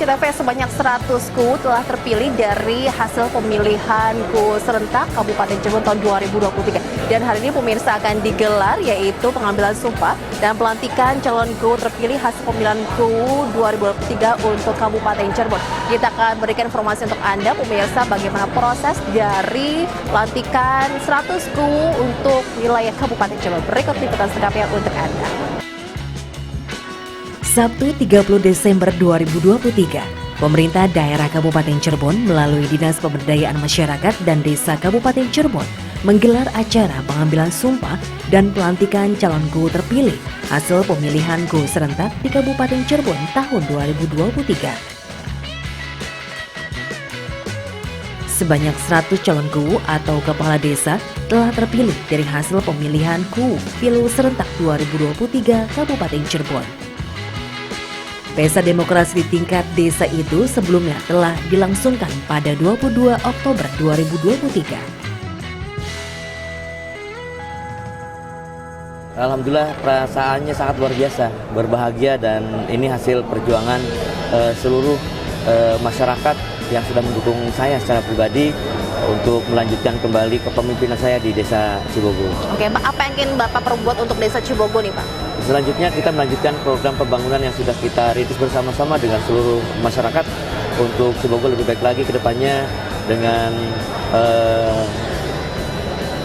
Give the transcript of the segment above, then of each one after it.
SCTV sebanyak 100 KU telah terpilih dari hasil pemilihan KU serentak Kabupaten Cirebon tahun 2023. Dan hari ini pemirsa akan digelar yaitu pengambilan sumpah dan pelantikan calon KU terpilih hasil pemilihan KU 2023 untuk Kabupaten Cirebon. Kita akan berikan informasi untuk Anda pemirsa bagaimana proses dari pelantikan 100 KU untuk wilayah Kabupaten Cirebon. Berikut liputan selengkapnya untuk Anda. Sabtu 30 Desember 2023, pemerintah daerah Kabupaten Cirebon melalui Dinas Pemberdayaan Masyarakat dan Desa Kabupaten Cirebon menggelar acara pengambilan sumpah dan pelantikan calon KU terpilih hasil pemilihan KU serentak di Kabupaten Cirebon tahun 2023. Sebanyak 100 calon KU atau kepala desa telah terpilih dari hasil pemilihan KU Pilu serentak 2023 Kabupaten Cirebon. Pesta demokrasi di tingkat desa itu sebelumnya telah dilangsungkan pada 22 Oktober 2023. Alhamdulillah perasaannya sangat luar biasa, berbahagia, dan ini hasil perjuangan seluruh masyarakat yang sudah mendukung saya secara pribadi untuk melanjutkan kembali kepemimpinan saya di Desa Cibogo. Oke, Pak, apa yang ingin Bapak perbuat untuk Desa Cibogo nih, Pak? Selanjutnya kita melanjutkan program pembangunan yang sudah kita rintis bersama-sama dengan seluruh masyarakat untuk Cibogo lebih baik lagi ke depannya dengan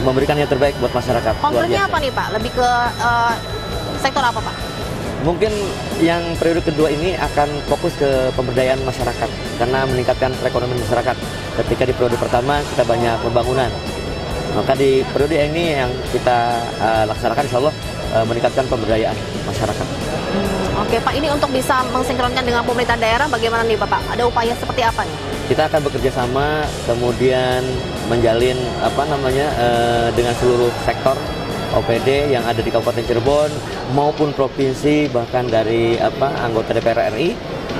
memberikan yang terbaik buat masyarakat. Konkretnya apa nih, Pak? Lebih ke sektor apa, Pak? Mungkin yang periode kedua ini akan fokus ke pemberdayaan masyarakat karena meningkatkan perekonomian masyarakat. Ketika di periode pertama kita banyak pembangunan, maka di periode ini yang kita laksanakan insya Allah meningkatkan pemberdayaan masyarakat. Oke, Pak, ini untuk bisa mensinkronkan dengan pemerintah daerah bagaimana nih, Bapak? Ada upaya seperti apa nih? Kita akan bekerja sama, kemudian menjalin dengan seluruh sektor OPD yang ada di Kabupaten Cirebon maupun provinsi, bahkan dari anggota DPR RI.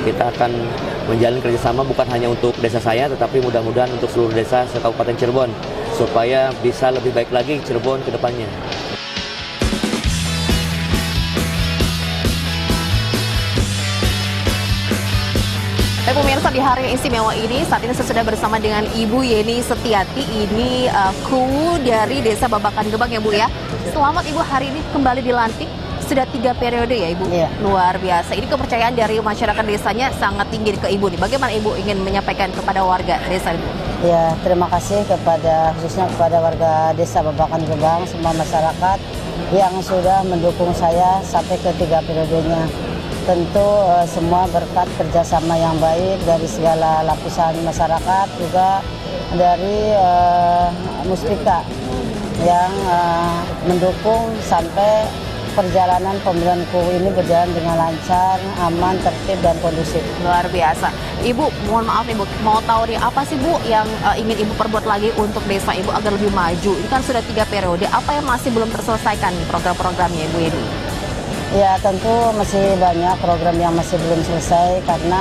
Kita akan menjalin kerjasama bukan hanya untuk desa saya, tetapi mudah-mudahan untuk seluruh desa se-Kabupaten Cirebon supaya bisa lebih baik lagi Cirebon ke depannya. Pemirsa, di hari yang istimewa ini, saat ini saya sudah bersama dengan Ibu Yeni Setiati, ini KU dari Desa Babakan Gebang ya Bu ya. Selamat Ibu, hari ini kembali dilantik, sudah 3 periode ya Ibu. Iya. Luar biasa, ini kepercayaan dari masyarakat desanya sangat tinggi ke Ibu nih. Bagaimana Ibu ingin menyampaikan kepada warga desa Ibu? Ya, terima kasih khususnya kepada warga Desa Babakan Gebang, semua masyarakat yang sudah mendukung saya sampai ke 3 periodenya. Tentu semua berkat kerjasama yang baik dari segala lapisan masyarakat, juga dari Muspika yang mendukung sampai perjalanan pemilihan KU ini berjalan dengan lancar, aman, tertib, dan kondusif. Luar biasa. Ibu, mohon maaf Ibu, mau tahu nih apa sih Bu yang ingin Ibu perbuat lagi untuk desa Ibu agar lebih maju? Ini kan sudah 3 periode, apa yang masih belum terselesaikan nih program-programnya Ibu Yeni? Ya, tentu masih banyak program yang masih belum selesai karena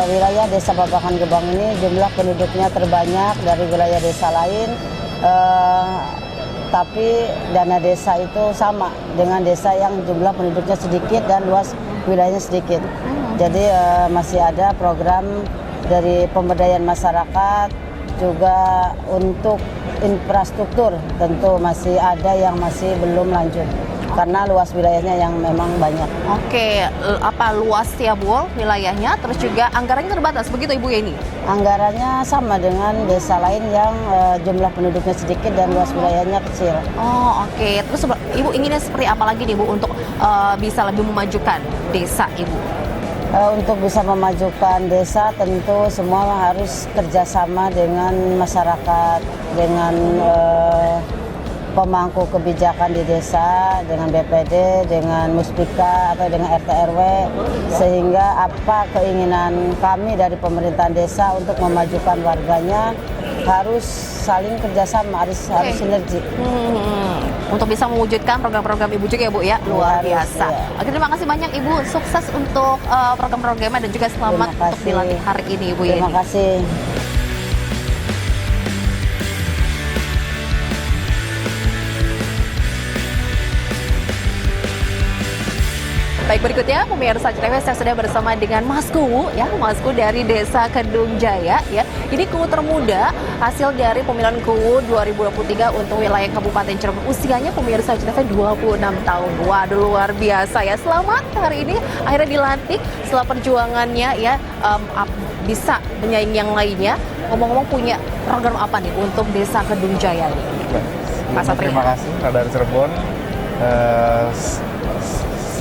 wilayah Desa Babakan Gebang ini jumlah penduduknya terbanyak dari wilayah desa lain, tapi dana desa itu sama dengan desa yang jumlah penduduknya sedikit dan luas wilayahnya sedikit. Jadi masih ada program dari pemberdayaan masyarakat, juga untuk infrastruktur tentu masih ada yang masih belum lanjut karena luas wilayahnya yang memang banyak. Oke, apa luas ya Bu wilayahnya, terus juga anggarannya terbatas, begitu Ibu Yeni? Anggarannya sama dengan desa lain yang jumlah penduduknya sedikit dan luas wilayahnya kecil. Oh oke, terus Ibu inginnya seperti apa lagi nih Bu untuk bisa lebih memajukan desa Ibu? Untuk bisa memajukan desa tentu semua harus kerjasama dengan masyarakat, dengan pemangku kebijakan di desa, dengan BPD, dengan Muspika, atau dengan RT RW, sehingga apa keinginan kami dari pemerintahan desa untuk memajukan warganya harus saling kerjasama, harus sinergi. Untuk bisa mewujudkan program-program Ibu juga ya Bu ya, luar biasa. Ya. Oke, terima kasih banyak Ibu, sukses untuk program-programnya dan juga selamat untuk dilantik hari ini Ibu Yeni. Terima kasih. Baik, berikutnya pemirsa CTV saya sudah bersama dengan Mas Kuwu ya, Mas Kuwu dari Desa Kedung Jaya ya. Ini Kuwu termuda hasil dari pemilihan Kuwu 2023 untuk wilayah Kabupaten Cirebon. Usianya pemirsa CTV 26 tahun. Waduh, luar biasa ya. Selamat hari ini akhirnya dilantik setelah perjuangannya ya bisa menyaing yang lainnya. Ngomong-ngomong punya program apa nih untuk Desa Kedung Jaya nih? Mas Satria. Terima kasih Radar Cirebon.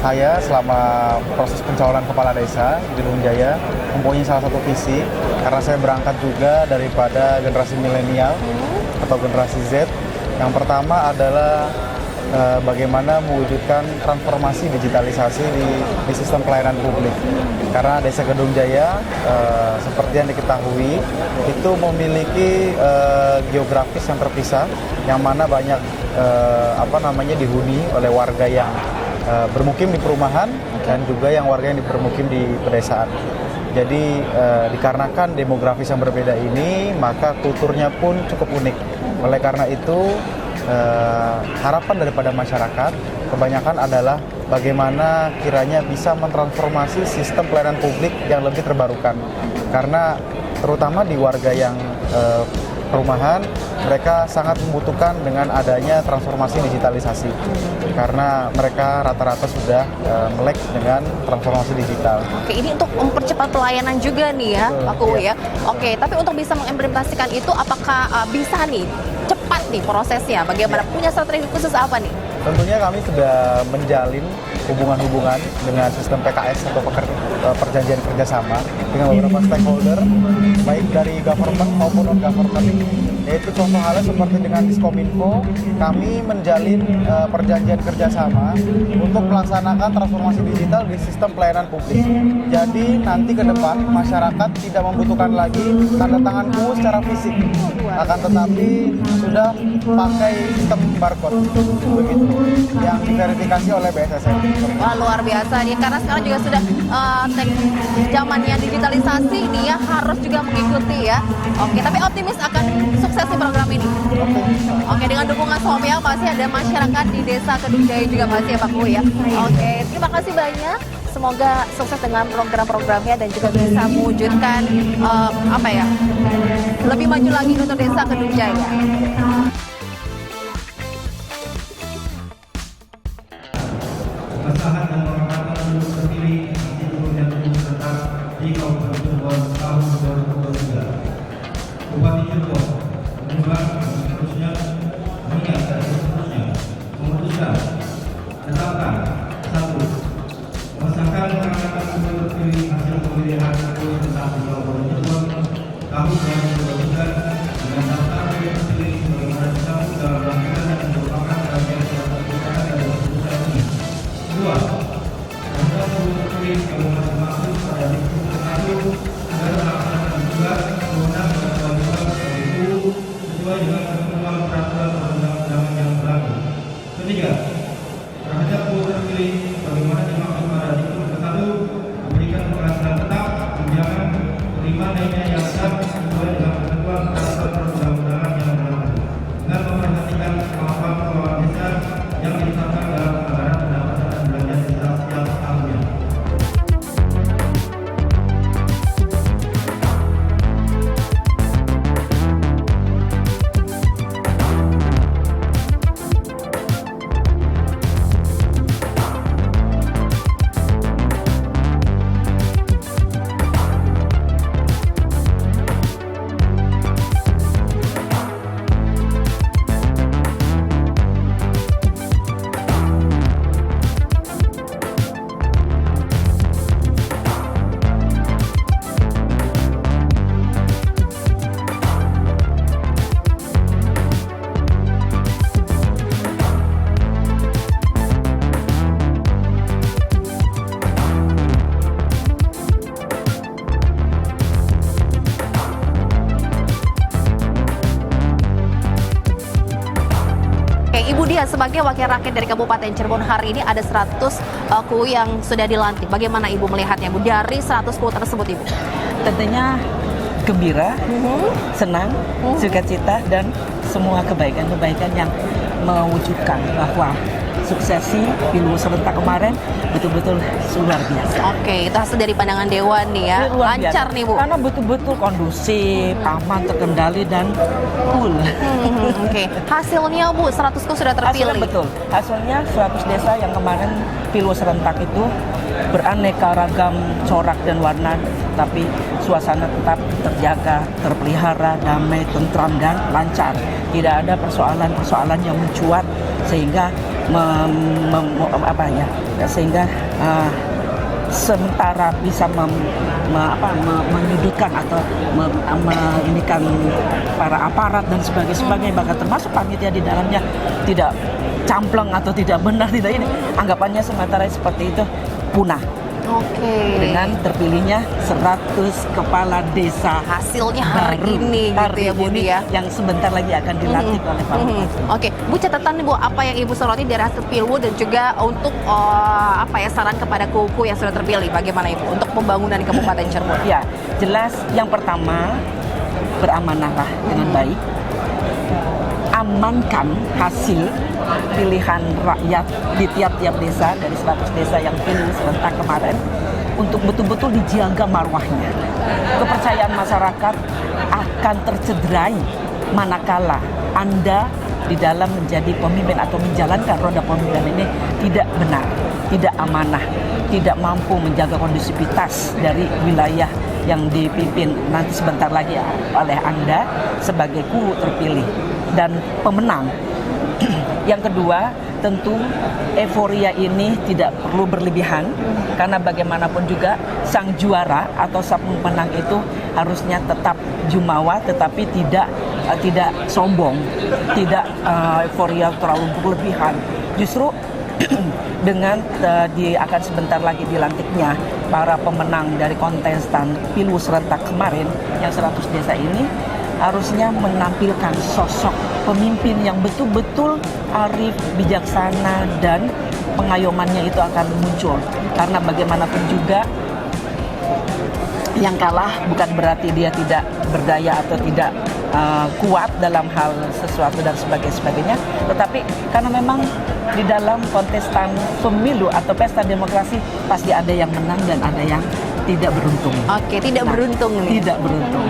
Saya selama proses pencalonan kepala desa di Kedung Jaya mempunyai salah satu visi karena saya berangkat juga daripada generasi milenial atau generasi Z. Yang pertama adalah bagaimana mewujudkan transformasi digitalisasi di sistem pelayanan publik. Karena Desa Kedung Jaya seperti yang diketahui itu memiliki geografis yang terpisah, yang mana banyak dihuni oleh warga yang bermukim di perumahan dan juga yang warga yang bermukim di pedesaan. Jadi dikarenakan demografis yang berbeda ini, maka kulturnya pun cukup unik. Oleh karena itu harapan daripada masyarakat kebanyakan adalah bagaimana kiranya bisa mentransformasi sistem pelayanan publik yang lebih terbarukan. Karena terutama di warga yang perumahan, mereka sangat membutuhkan dengan adanya transformasi digitalisasi. Karena mereka rata-rata sudah melek dengan transformasi digital. Oke, ini untuk mempercepat pelayanan juga nih ya, Pak Kuwu ya. Oke, tapi untuk bisa mengimplementasikan itu apakah bisa nih cepat nih prosesnya? Bagaimana? Punya strategi khusus apa nih? Tentunya kami sudah menjalin hubungan-hubungan dengan sistem PKS atau perjanjian kerjasama dengan beberapa stakeholder, baik dari government maupun non-government. Yaitu contoh halnya seperti dengan Diskominfo, kami menjalin perjanjian kerjasama untuk melaksanakan transformasi digital di sistem pelayanan publik. Jadi nanti ke depan masyarakat tidak membutuhkan lagi tanda tangan Kuwu secara fisik, akan tetapi sudah pakai sistem barcode begitu yang diverifikasi oleh BSSN. Wah, luar biasa nih, karena sekarang juga sudah zamannya digitalisasi nih ya, harus juga mengikuti ya. Oke, tapi optimis akan sukses di program ini. Oke, dengan dukungan Somya pasti ada masyarakat di Desa Kedung Jaya juga pasti ya Pak Kuwu ya. Oke, terima kasih banyak. Semoga sukses dengan program-programnya dan juga bisa mewujudkan lebih maju lagi untuk Desa Kedung Jaya. Kesahan dan pengamatan lulus terpilih di Kementerian Umum Serta di Kabupaten Cirebon tahun 2023. Bupati Cirebon menimbang seterusnya mengingat dan seterusnya memutuskan tetapkan 1. Mengesahkan pengamatan lulus terpilih hasil pemilihan lulus tetap di Kabupaten Cirebon tahun 2023 dengan daftar pemilih terpilih sebagaimana disambut dalam lampiran yang merupakan bagian surat keputusan dari keputusan ini. 2. Undang Undang terpilih Kabupaten Maksud pada Dikti 1 agar melaksanakan tugas, kewenangan dan kewajiban KPU sesuai dengan ketentuan peraturan perundang-undangan yang berlaku. 3. Terhadap Kuwu terpilih bagaimana dimaksud pada Dikti 1 memberikan penghasilan tetap, tunjangan, terima lainnya yang sah sesuai dengan ketentuan peraturan perundang-undangan yang berlaku dengan memperhatikan kemampuan pengelola desa yang ditetapkan dalam anggaran pendapatan dan belanja desa setiap tahunnya. Ibu Dia sebagai wakil rakyat dari Kabupaten Cirebon hari ini ada 100 Kuwu yang sudah dilantik. Bagaimana Ibu melihatnya Bu dari 100 Kuwu tersebut Ibu? Tentunya gembira, senang, sukacita dan semua kebaikan-kebaikan yang mewujudkan bahwa suksesi Pilu serentak kemarin betul-betul luar biasa. Oke, itu hasil dari pandangan Dewan nih ya. Luar Lancar biasa. nih, Bu. Karena betul-betul kondusif, aman, terkendali, dan cool. Oke, hasilnya Bu, 100 sudah terpilih. Hasilnya betul. Hasilnya 100 desa yang kemarin Pilu serentak itu beraneka ragam corak dan warna, tapi suasana tetap terjaga, terpelihara, damai, tentram, dan lancar. Tidak ada persoalan-persoalan yang mencuat sehingga sementara bisa menyudutkan atau meinikan para aparat dan sebagainya, bahkan termasuk panitia di dalamnya tidak campleng atau tidak benar, tidak ini, anggapannya sementara seperti itu punah. Oke. Dengan terpilihnya 100 kepala desa Hasilnya hari baru, ini gitu hari ya, Bu ini, ya. yang sebentar lagi akan dilantik oleh Pak Bupati. Oke, Bu, catatan nih Bu, apa yang Ibu soroti dari hasil Pilwud dan juga untuk saran kepada kuku yang sudah terpilih, bagaimana Ibu untuk pembangunan Kabupaten Cirebon? Ya, jelas yang pertama beramanahlah dengan baik, amankan hasil pilihan rakyat di tiap-tiap desa dari 100 desa yang pilih serentak kemarin untuk betul-betul dijaga marwahnya. Kepercayaan masyarakat akan tercederai manakala Anda di dalam menjadi pemimpin atau menjalankan roda pemimpinan ini tidak benar, tidak amanah, tidak mampu menjaga kondusivitas dari wilayah yang dipimpin nanti sebentar lagi oleh Anda sebagai guru terpilih dan pemenang. Yang kedua, tentu euforia ini tidak perlu berlebihan karena bagaimanapun juga sang juara atau sang pemenang itu harusnya tetap jumawa tetapi tidak sombong, tidak euforia terlalu berlebihan. Justru dengan akan sebentar lagi dilantiknya para pemenang dari kontestan Pilu serentak kemarin yang 100 desa ini harusnya menampilkan sosok pemimpin yang betul-betul arif, bijaksana, dan pengayomannya itu akan muncul. Karena bagaimanapun juga yang kalah bukan berarti dia tidak berdaya atau tidak kuat dalam hal sesuatu dan sebagainya, tetapi karena memang di dalam kontestan pemilu atau pesta demokrasi pasti ada yang menang dan ada yang tidak beruntung. Oke, tidak beruntung nih. Tidak beruntung.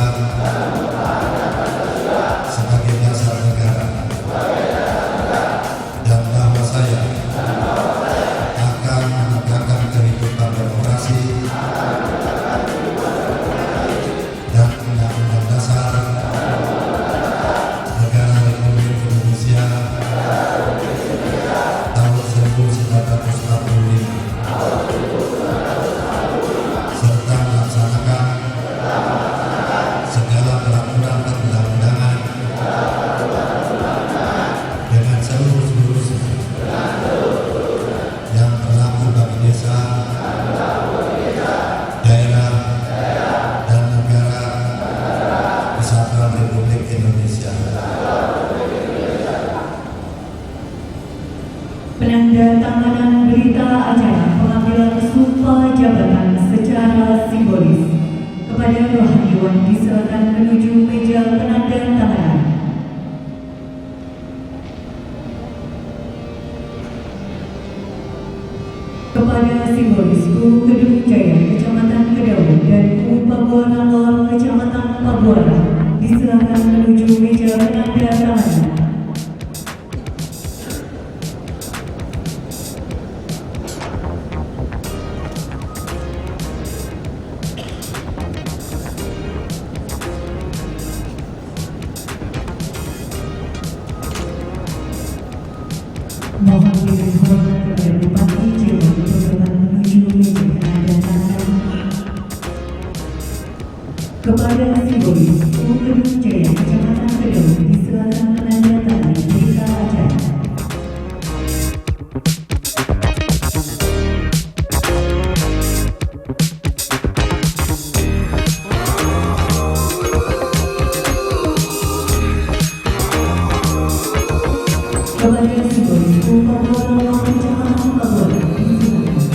Islam sebagai dasar negara, dan bahwa saya akan menegakkan kehidupan demokrasi dan Undang-Undang Dasar Negara Republik Indonesia tahun 1945 serta melaksanakan segala peraturan perundang-undangan dengan seluruh-seluruhnya yang berlaku bagi desa, daerah, dan negara Kesatuan Republik Indonesia. Penandatanganan berita acara pengambilan sumpah jabatan secara simbolis kepada rohaniawan diserahkan menuju meja penandatanganan. Kepada simbolis Ku Kedung Jaya Kecamatan Kedaung dan Ku Pabuana Lor Kecamatan Pabuana diserahkan menuju meja penandatanganan. Mohon diberi hormat kepada Bupati Cirebon berkenan menuju meja penandatanganan. Kepada simbolis Ku Kedung Jaya Kecamatan Kedaung diserahkan penandatanganan berita acara. Kepada simbolis Ku Pabuana Lor Kecamatan Pabuana disilakan.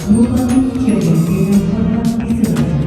Bupati Cirebon dengan hormat disilakan.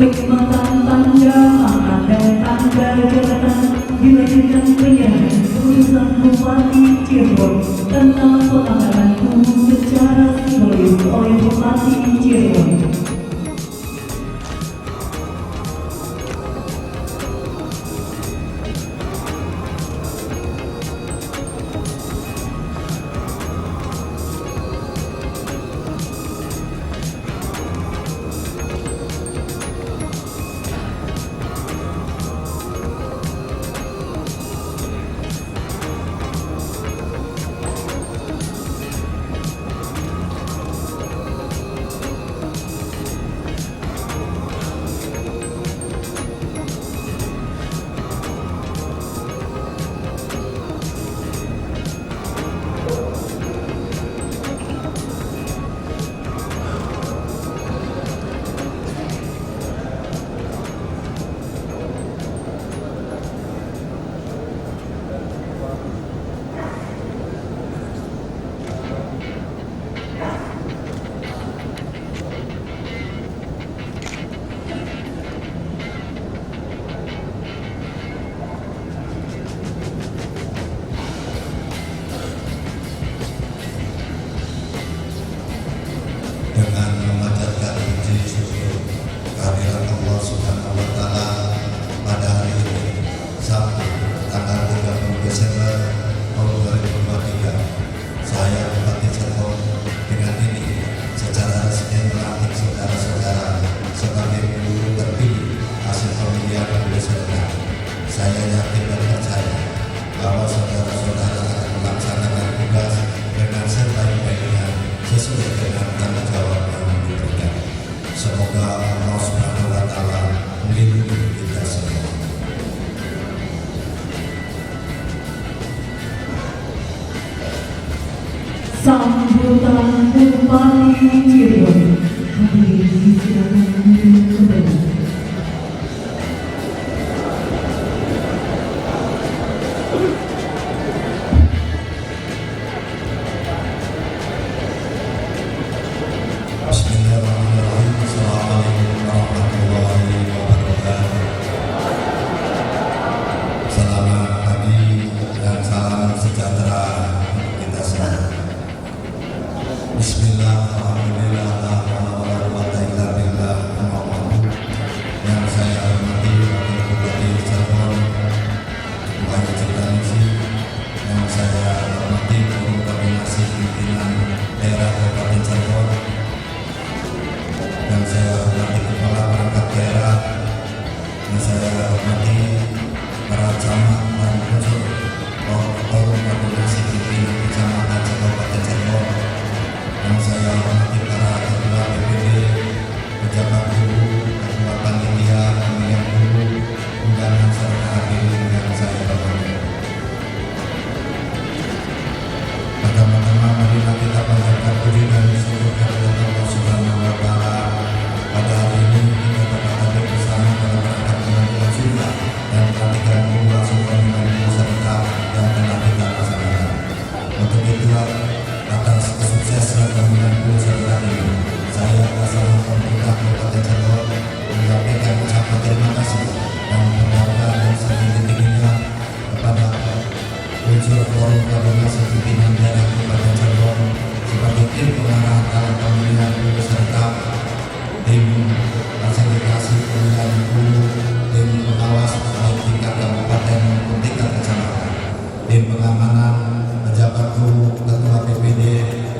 Penyematan tanda pangkat dan tanda jabatan dilanjutkan penyerahan keputusan Bupati Cirebon tentang pengangkatan umum secara simbolis oleh Bupati Cirebon. Dengan memanjatkan puji syukur kehadirat Allah Subhanahu wa Ta'ala pada hari ini, Sabtu, tanggal 30 Desember tahun 2023, saya Bupati Cirebon dengan ini secara resmi melantik saudara-saudara sebagai guru terpilih hasil pemilihan pemilu serentak. Saya yakin dan percaya bahwa saudara-saudara akan melaksanakan tugas sesuai dengan tanggung jawab yang diberikan. Semoga Allah Subhanahu wa Ta'ala melindungi kita semua. Sambutan Bupati Cirebon. Hadirin disilakan duduk kembali. Bismillahirrahmanirrahim. Assalamualaikum warahmatullahi wabarakatuh. Selamat pagi dan salam sejahtera untuk kita semua. Bismillah, alhamdulillah, la haula wala quwwata illa billah. Yang saya hormati Wakil Bupati Cirebon, Muhammad Citanisi, yang saya hormati Forum Koordinasi Pimpinan Daerah Kabupaten Cirebon, yang saya hormati Kepala Perangkat Daerah, yang saya hormati para camat dan unsur Forum Koordinasi Pimpinan Kecamatan Kabupaten Cirebon, yang saya hormati para ketua BPD, pejabat guru, ketua panitia, pemilihan guru, undangan serta hadirin yang saya hormati. Pertama-tama marilah kita panjatkan puji dan syukur kehadirat Allah Subhanahu wa Ta'ala. Pada hari ini kita dapat hadir bersama dalam rangka pengambilan sumpah dan pelantikan guru pemilihan guru serta yang telah kita laksanakan. Untuk itu, atas kesuksesan pemilihan guru serta ini, saya atas nama pemerintah Kabupaten Cirebon menyampaikan ucapan terima kasih dan penghargaan yang setinggi-tingginya kepada unsur Forum Koordinasi Pimpinan Daerah Kabupaten Cirebon sebagai tim pengarah dalam pemilihan guru serta tim fasilitasi pemilihan guru, tim pengawas baik tingkat kabupaten maupun tingkat kecamatan, tim pengamanan, pejabat guru, ketua BPD,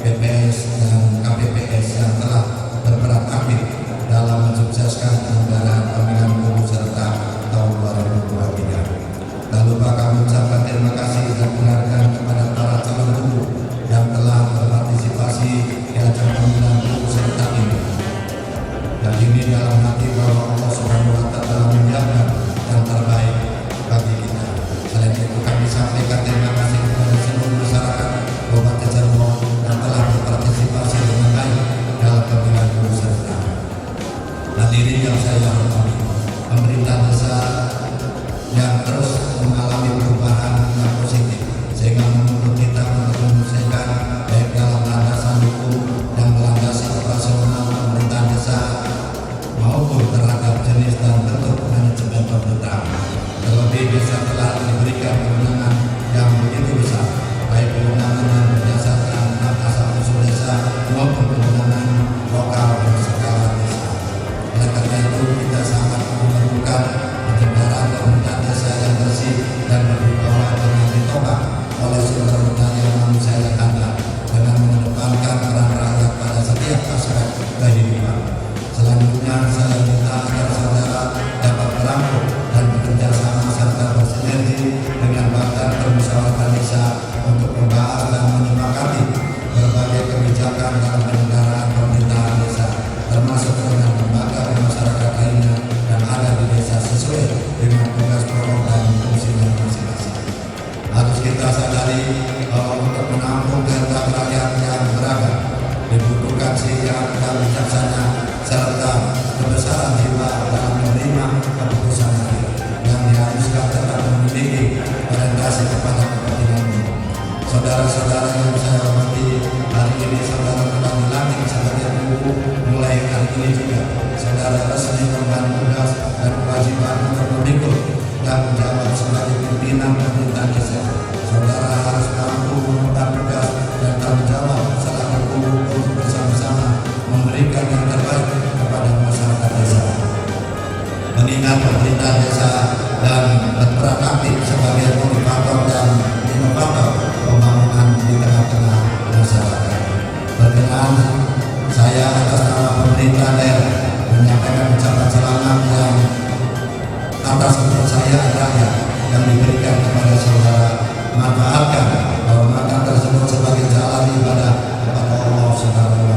PPS, dan KPPS yang telah berperan aktif dalam mensukseskan penyelenggaraan pemilihan guru serta tahun 2023. Tak lupa kami ucapkan terima kasih dan penghargaan kepada para calon guru yang telah berpartisipasi di ajang pemilihan guru serta ini. Dan ini dalam hati bahwa Allah Subhanahu wa Ta'ala menyiapkan yang terbaik bagi kita. Selain itu kami sampaikan terima kasih kepada seluruh masyarakat Kabupaten Cirebon yang telah berpartisipasi dengan baik dalam pemilihan guru serta. Hadirin yang saya hormati, pemerintah desa yang terus mengalami perubahan yang positif sehingga menuntut kita untuk menyelesaikan baik dalam landasan hukum yang melandasi operasional pemerintahan desa maupun terhadap jenis dan bentuk manajemen pemerintahan. Terlebih desa telah diberikan kewenangan yang begitu besar, baik kewenangan yang berdasarkan hak asal usul desa maupun kewenangan lokal berskala desa. Oleh karena itu kita sangat memerlukan penyelenggaraan pemerintahan desa yang bersih dan berwibawa dengan ditopang oleh seluruh daya manusia yang ada dengan mengedepankan peran rakyat pada setiap aspek kehidupan. Selanjutnya saya minta agar saudara dapat merangkul dan bekerja sama serta bersinergi dengan badan permusyawaratan desa untuk membahas dan menyepakati berbagai kebijakan dalam penyelenggaraan pemerintahan desa, termasuk dengan lembaga masyarakat lainnya yang ada di desa sesuai dengan tugas pokok dan fungsinya masing-masing. Harus kita sadari bahwa untuk menampung kehendak rakyat yang beragam dibutuhkan sikap dan bijaksana serta kebesaran jiwa dalam menerima keputusan yang diharuskan tetap memiliki orientasi kepada kepentingan umum. Saudara-saudara yang saya hormati, hari ini saudara telah dilantik sebagai guru. Mulai hari ini juga saudara resmi mengemban tugas dan kewajiban untuk memikul dan menjawab sebagai pimpinan pemerintahan desa. Saudara harus mampu mengemban tugas dan tanggung jawab selaku guru untuk bersama-sama memberikan yang terbaik kepada masyarakat desa. Mengingat pemerintah desa dan berperan aktif sebagai motivator dan inovator pembangunan di tengah-tengah masyarakat. Berkenaan saya atas nama pemerintah daerah menyampaikan ucapan selamat yang atas kepercayaan rakyat yang diberikan kepada saudara. Manfaatkan kehormatan tersebut sebagai jalan ibadah kepada Allah Subhanahu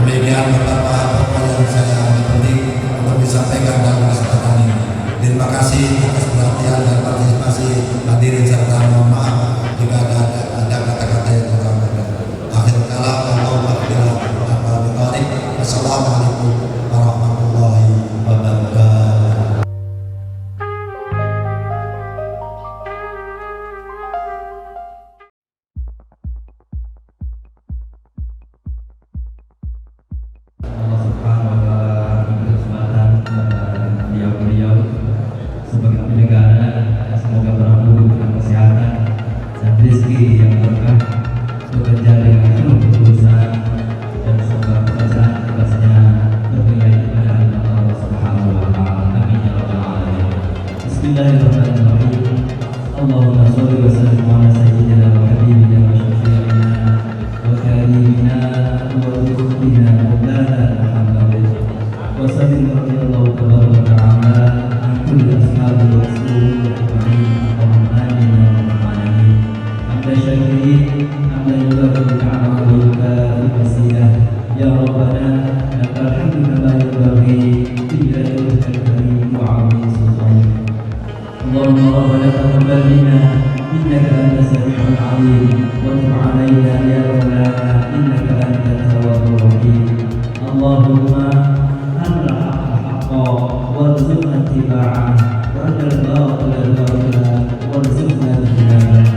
demikian beberapa hal yang saya penting untuk disampaikan dalam kesempatan ini. Terima kasih atas perhatian dan partisipasi hadirin serta mohon maaf jika ada kata-kata yang kurang benar. Akhir kalam, Assalamualaikum warahmatullahi wabarakatuh. Allah Subhanahu wa Ta'ala memberi kesempatan kepada beliau-beliau sebagai penyelenggara, semoga berlalu dengan kesehatan dan rezeki yang berkah, bekerja dengan penuh ketulusan, dan semoga pekerjaan tugasnya bernilai kepada Allah Subhanahu wa Ta'ala. Amin ya rabbal alamin. Bismillahirrahmanirrahim. Allahumma sholli wa sallim ala sayyidina wa habibina wa syafi'ina wa karimina wa dhukrina maulana Muhammad wa sallim radhiyallahu tabaraka wa ta'ala an kulli ashabi rasul ajma'in wa amin ya rabbal alamin. Hamdan syakirin, hamdan yubarik ta'ala wa yukafi wasilah ya rabbana lakal hamdu kama yanbaghi li wajhikal karim wa 'azimi sultanik. اللهم ربنا تقبل منا انك انت السميع العليم وتب علينا يا مولانا انك انت التواب الرحيم. اللهم ارنا الحق حقا وارزقنا اتباعه وارنا الباطل باطلا وارزقنا اجتنابه.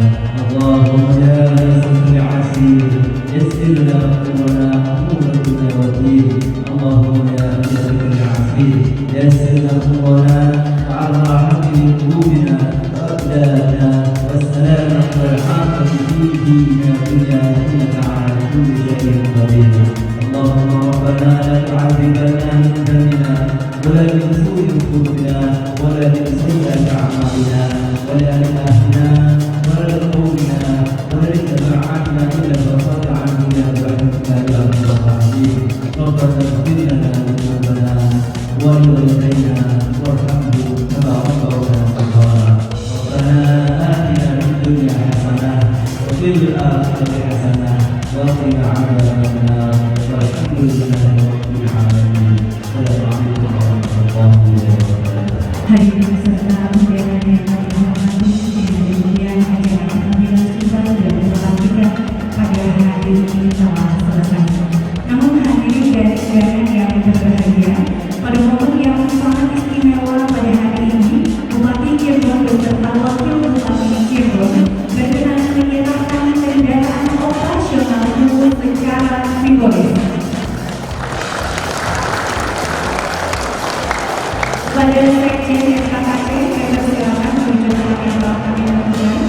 اللهم يا يسر العسير يسر لنا امورنا امور الدنيا والدين. اللهم يا يسر العسير يسر لنا امورنا وعلى راحة قلوبنا وأبداننا والسلامة والعافية في ديننا الدنيا إنك على كل شيء قدير. اللهم ربنا لا تعذبنا من ذنبنا ولا من سوء قلوبنا ولا من سيئات أعمالنا ولا من أهلنا ولا من قومنا ولا من تبعاتنا إلا غفرت عننا برحمتك يا أرحم الراحمين. ربنا اغفر لنا ذنوبنا ولوالدينا وارحمهم كما ربونا صغارا. ربنا آتنا في الدنيا حسنة وفي الآخرة حسنة وقنا عذاب النار والحمد لله رب العالمين. السلام عليكم ورحمة الله وبركاته. Hadirin peserta undangan yang kami hormati, dengan demikian acara pengambilan sumpah dan pelantikan pada hari ini telah selesai. Namun hadirin dan undangan yang berbahagia, pada momen yang sangat istimewa pada hari ini, Bupati Cirebon beserta Wakil Bupati Cirebon berkenan menyerahkan kendaraan operasional umum secara simbolis. Pada sekjen SKKP, saya persilakan menunjukkan yang telah kami lakukan.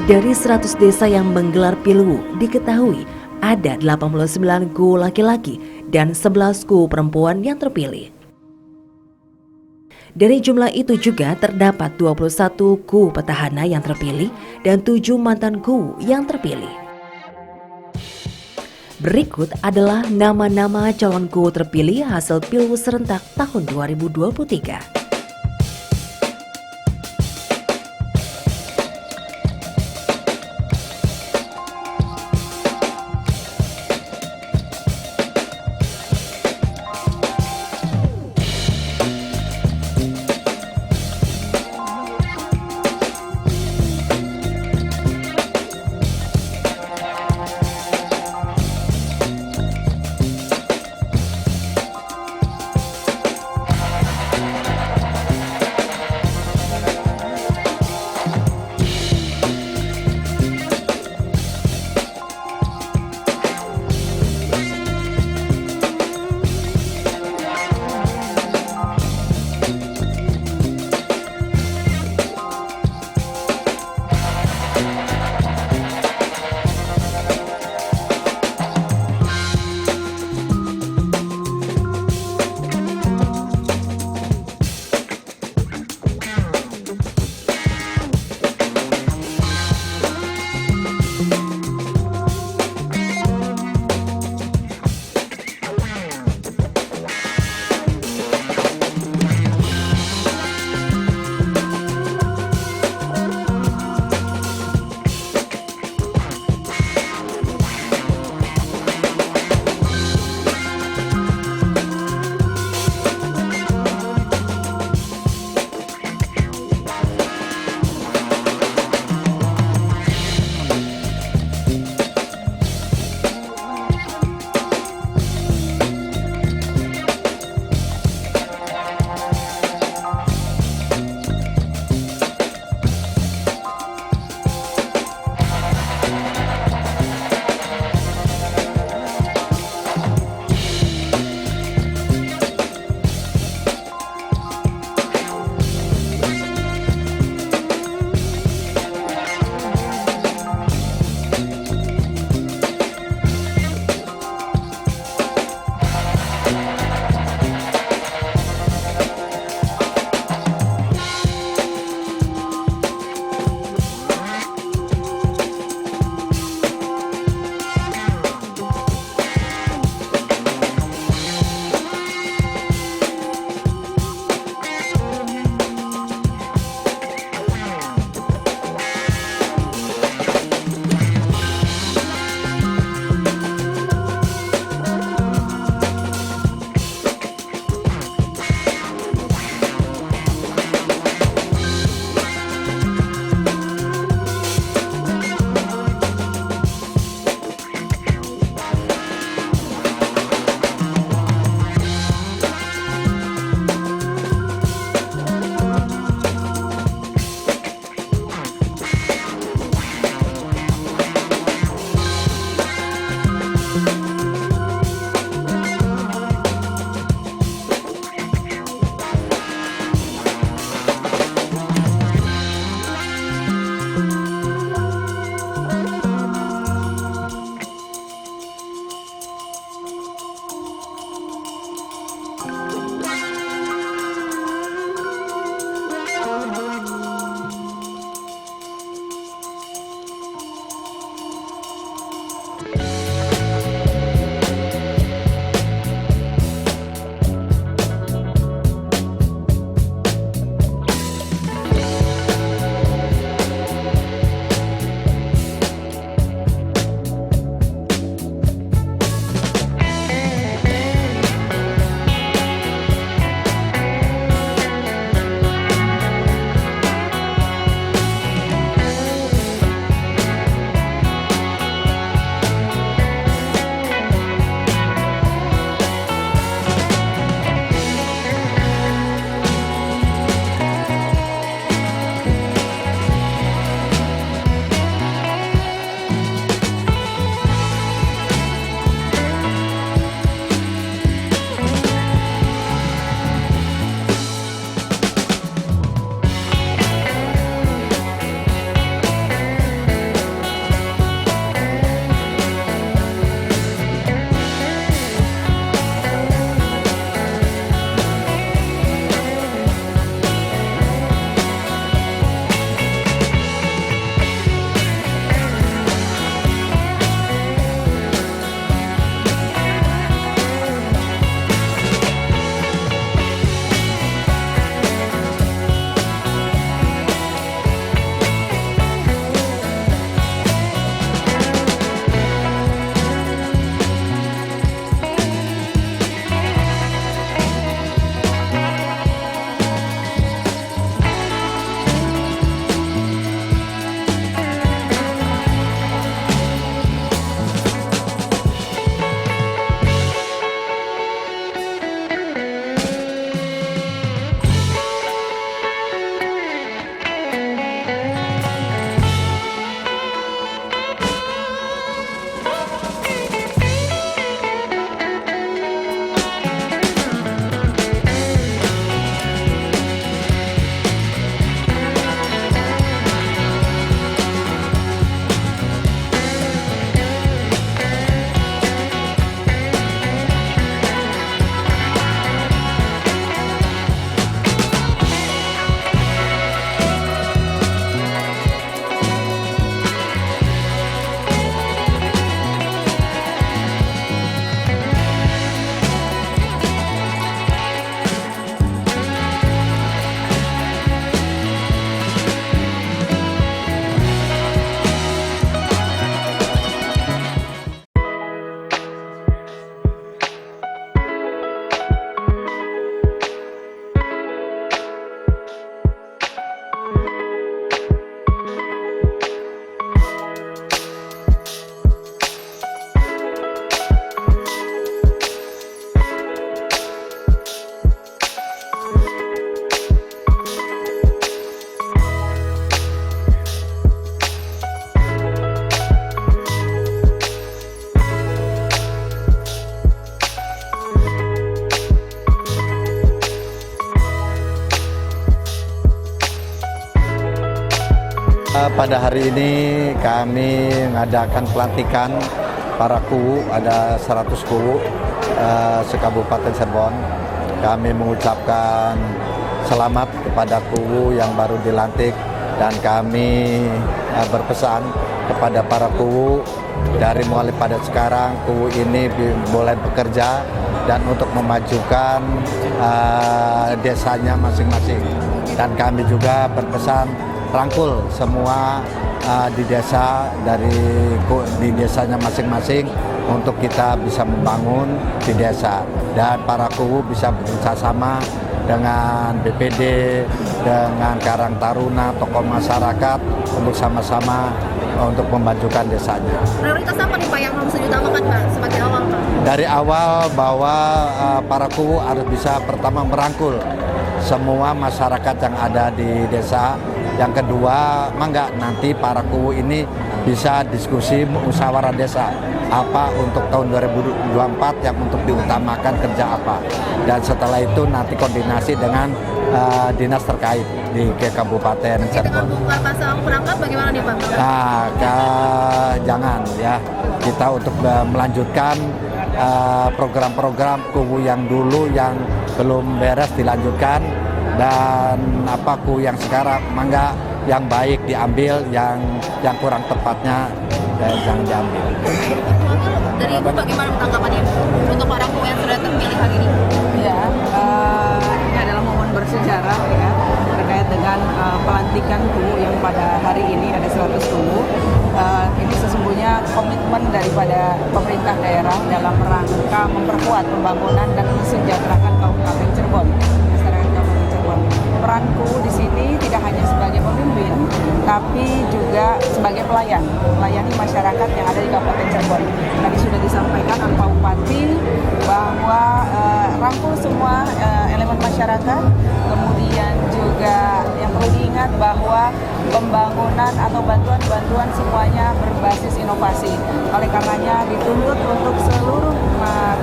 Dari 100 desa yang menggelar pilu, diketahui ada 89 GU laki-laki dan 11 GU perempuan yang terpilih. Dari jumlah itu juga terdapat 21 GU petahana yang terpilih dan 7 mantan GU yang terpilih. Berikut adalah nama-nama calon GU terpilih hasil pilu serentak tahun 2023. Pada hari ini kami mengadakan pelantikan para KUU, ada 100 KUU se-Kabupaten Cirebon. Kami mengucapkan selamat kepada KUU yang baru dilantik dan kami berpesan kepada para KUU dari mulai pada sekarang KUU ini boleh bekerja dan untuk memajukan desanya masing-masing. Dan kami juga berpesan rangkul semua di desa di desanya masing-masing untuk kita bisa membangun di desa dan para KUU bisa bekerjasama dengan BPD, dengan Karang Taruna, tokoh masyarakat untuk sama-sama untuk memajukan desanya. Prioritas apa nih Pak yang harus diutamakan Pak sebagai awal Pak? Dari awal bahwa para KUU harus bisa pertama merangkul semua masyarakat yang ada di desa. Yang kedua, mangga nanti para KUU ini bisa diskusi musyawarah desa apa untuk tahun 2024 yang untuk diutamakan kerja apa. Dan setelah itu nanti koordinasi dengan dinas terkait di Kabupaten Cirebon. Dengan pasang perangkat bagaimana nih Pak? Jangan ya, kita untuk melanjutkan program-program KUU yang dulu yang belum beres dilanjutkan. Dan KUU yang sekarang mangga yang baik diambil, yang kurang tepatnya jangan diambil. Dari Ibu bagaimana tanggapannya untuk para KUU yang sudah terpilih hari ini? Ya, ini adalah momen bersejarah ya terkait dengan pelantikan KUU yang pada hari ini ada 100 KUU. Ini sesungguhnya komitmen daripada pemerintah daerah dalam rangka memperkuat pembangunan dan mensejahterakan Kabupaten Cirebon. Peran KUU di sini tidak hanya sebagai pemimpin, tapi juga sebagai pelayan, melayani masyarakat yang ada di Kabupaten Cirebon. Tadi sudah disampaikan oleh Pak Bupati bahwa rangkul semua elemen masyarakat, kemudian juga yang perlu diingat bahwa pembangunan atau bantuan-bantuan semuanya berbasis inovasi. Oleh karenanya dituntut untuk seluruh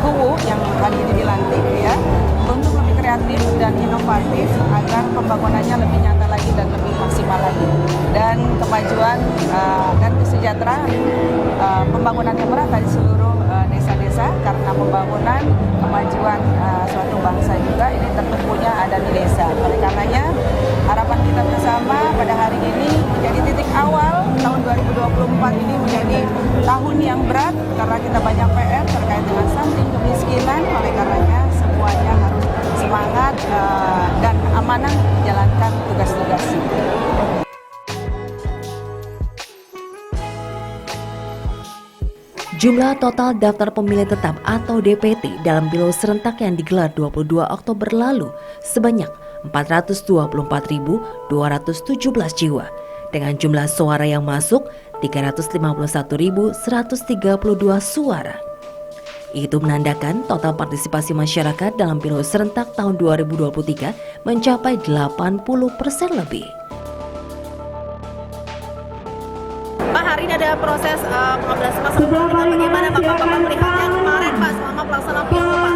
KUU yang hari ini dilantik ya, untuk lebih kreatif dan inovatif agar pembangunannya lebih nyata lagi dan lebih maksimal lagi. Dan kemajuan dan kesejahteraan pembangunan yang merata di seluruh desa-desa, karena pembangunan kemajuan suatu bangsa juga ini tertumpunya ada di desa. Oleh karenanya harapan kita bersama pada hari ini menjadi titik awal tahun 2024 ini menjadi tahun yang berat karena kita banyak PR terkait dengan stunting, kemiskinan. Oleh karenanya semuanya harus semangat dan amanah menjalankan tugas-tugasnya. Jumlah total daftar pemilih tetap atau DPT dalam Pilu serentak yang digelar 22 Oktober lalu sebanyak 424.217 jiwa dengan jumlah suara yang masuk 351.132 suara. Itu menandakan total partisipasi masyarakat dalam Pilu serentak tahun 2023 mencapai 80% lebih. Pak, hari ini ada proses pengambilan sumpah. Bagaimana Bapak melihatnya kemarin Pak selama pelaksanaan Pilu Pak?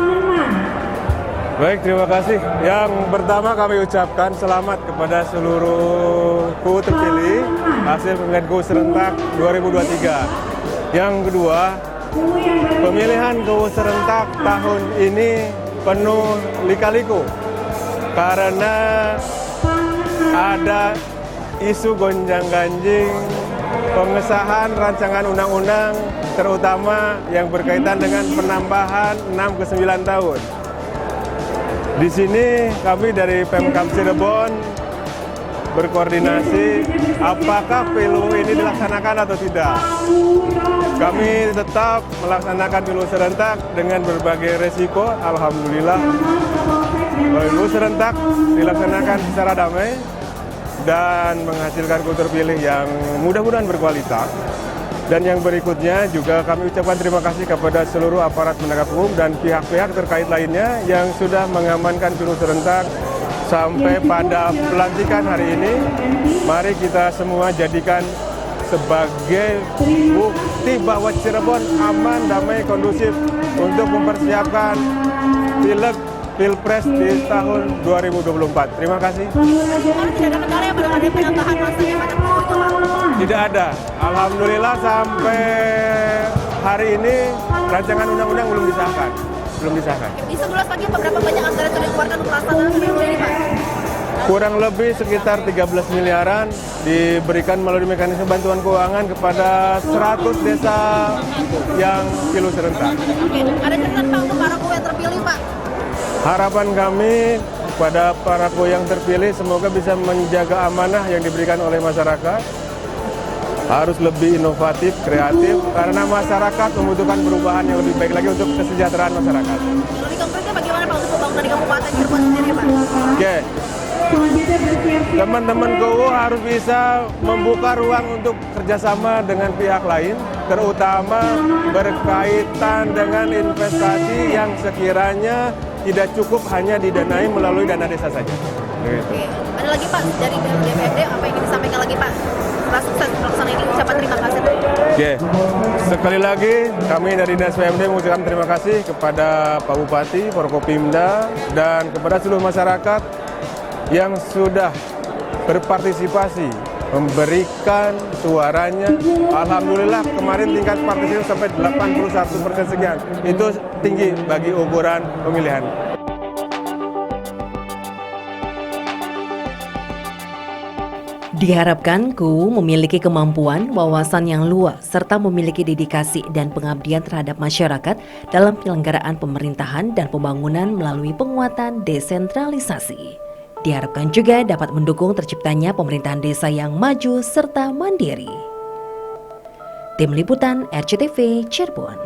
Baik, terima kasih. Yang pertama kami ucapkan selamat kepada seluruh KUU terpilih hasil pemilihan KUU serentak 2023. Yang kedua, pemilihan KUU serentak tahun ini penuh lika-liku karena ada isu gonjang-ganjing pengesahan rancangan undang-undang terutama yang berkaitan dengan penambahan 6 ke 9 tahun. Di sini kami dari Pemkab Cirebon berkoordinasi apakah Pilu ini dilaksanakan atau tidak. Kami tetap melaksanakan Pilu serentak dengan berbagai resiko. Alhamdulillah Pilu serentak dilaksanakan secara damai dan menghasilkan KUU terpilih yang mudah-mudahan berkualitas. Dan yang berikutnya juga kami ucapkan terima kasih kepada seluruh aparat penegak hukum dan pihak-pihak terkait lainnya yang sudah mengamankan Pilu serentak sampai pada pelantikan hari ini. Mari kita semua jadikan sebagai bukti bahwa Cirebon aman, damai, kondusif untuk mempersiapkan Pileg Pilpres di tahun 2024. Terima kasih. Tidak ada. Alhamdulillah sampai hari ini rancangan undang-undang belum disahkan. Bisa ulas lagi beberapa banyak anggaran yang dikeluarkan untuk pelaksanaan pemilu ini, Pak? Kurang lebih sekitar 13 miliaran diberikan melalui mekanisme bantuan keuangan kepada 100 desa yang pilu serentak. Oke, ada catatan Pak untuk para yang terpilih, Pak? Harapan kami kepada para yang terpilih semoga bisa menjaga amanah yang diberikan oleh masyarakat. Harus lebih inovatif, kreatif, karena masyarakat membutuhkan perubahan yang lebih baik lagi untuk kesejahteraan masyarakat. Lebih konkretnya bagaimana Pak untuk pembangunan di Kabupaten Cirebon sendiri, Pak? Oke. Teman-teman KUU harus bisa membuka ruang untuk kerjasama dengan pihak lain, terutama berkaitan dengan investasi yang sekiranya tidak cukup hanya didanai melalui dana desa saja. Oke, ada lagi Pak dari DPRD apa yang ingin disampaikan lagi Pak? Setelah sukses pelaksanaan ini ucapan terima kasih Pak. Oke, sekali lagi kami dari Dinas PMD mengucapkan terima kasih kepada Pak Bupati, Forkopimda, dan kepada seluruh masyarakat yang sudah berpartisipasi memberikan suaranya. Alhamdulillah kemarin tingkat partisipasi sampai 81% sekian. Itu tinggi bagi ukuran pemilihan. Diharapkan KUU memiliki kemampuan, wawasan yang luas, serta memiliki dedikasi dan pengabdian terhadap masyarakat dalam penyelenggaraan pemerintahan dan pembangunan melalui penguatan desentralisasi. Diharapkan juga dapat mendukung terciptanya pemerintahan desa yang maju serta mandiri. Tim Liputan RCTV Cirebon.